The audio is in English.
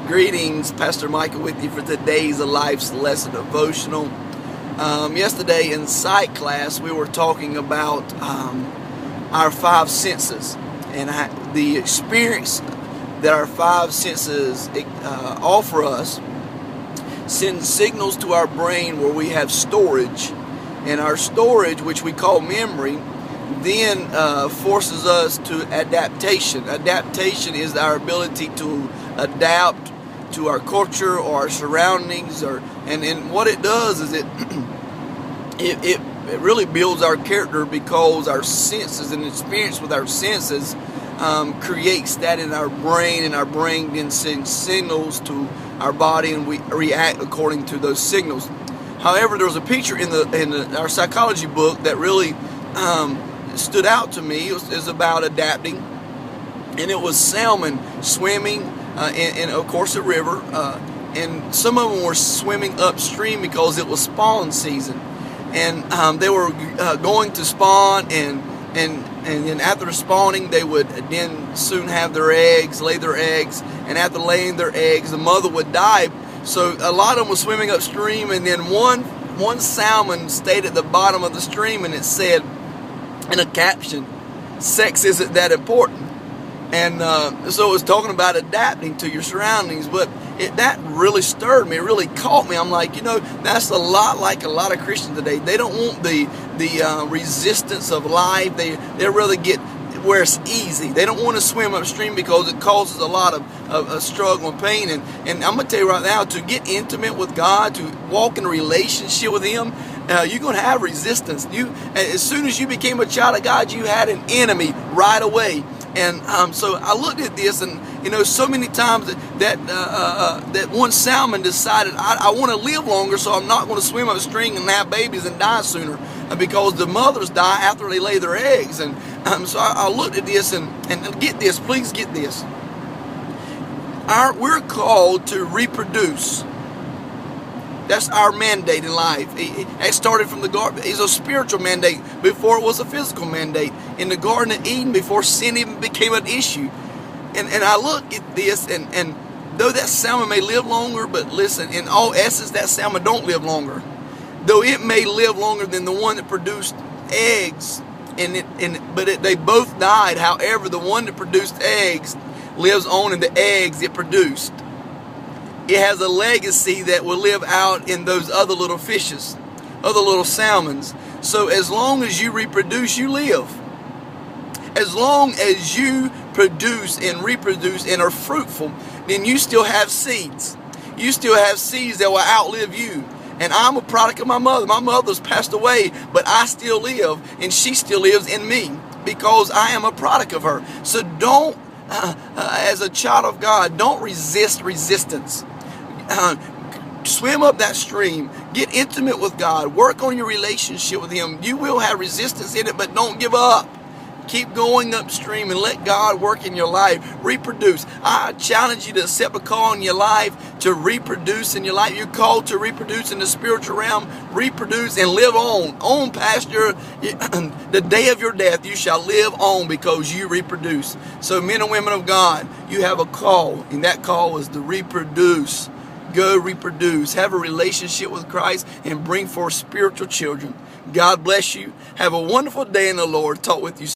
Greetings, Pastor Michael with you for today's Life's Lesson Devotional. Yesterday in Psych class we were talking about our five senses and the experience that our five senses offer us send signals to our brain where we have storage, and our storage, which we call memory, then forces us to adaptation. Adaptation is our ability to adapt to our culture or our surroundings, and what it does is it really builds our character, because our senses and experience with our senses creates that in our brain, and our brain then sends signals to our body, and we react according to those signals. However, there was a picture in our psychology book that really stood out to me. It was about adapting, and it was salmon swimming in of course a river, and some of them were swimming upstream because it was spawn season, and they were going to spawn, and then after spawning they would then soon have their eggs, lay their eggs, and after laying their eggs the mother would die. So a lot of them were swimming upstream, and then one salmon stayed at the bottom of the stream, and it said in a caption, "Sex isn't that important." And so it was talking about adapting to your surroundings, but that really stirred me. It really caught me. I'm like, that's a lot like a lot of Christians today. They don't want the resistance of life. They rather get where it's easy. They don't want to swim upstream because it causes a lot of struggle and pain. And I'm going to tell you right now, to get intimate with God, to walk in a relationship with Him, you're going to have resistance. As soon as you became a child of God, you had an enemy right away. And so I looked at this, and so many times that one salmon decided, I want to live longer, so I'm not going to swim upstream and have babies and die sooner, because the mothers die after they lay their eggs. And so I looked at this, and get this, please get this. We're called to reproduce. That's our mandate in life. It started from the garden. It's a spiritual mandate before it was a physical mandate. In the Garden of Eden, before sin even became an issue. And I look at this, and though that salmon may live longer, but listen, in all essence, that salmon don't live longer. Though it may live longer than the one that produced eggs, but they both died. However, the one that produced eggs lives on in the eggs it produced. It has a legacy that will live out in those other little fishes, other little salmons. So as long as you reproduce, you live. As long as you produce and reproduce and are fruitful, then you still have seeds. You still have seeds that will outlive you. And I'm a product of my mother. My mother's passed away, but I still live, and she still lives in me because I am a product of her. So don't, as a child of God, don't resist resistance. Swim up that stream. Get intimate with God. Work on your relationship with Him. You will have resistance in it, but don't give up. Keep going upstream and let God work in your life. Reproduce. I challenge you to accept a call in your life to reproduce in your life. You're called to reproduce in the spiritual realm. Reproduce and live on past the day of your death. You shall live on because you reproduce. So men and women of God, you have a call, and that call is to reproduce. Go reproduce. Have a relationship with Christ and bring forth spiritual children. God bless you. Have a wonderful day in the Lord. Talk with you.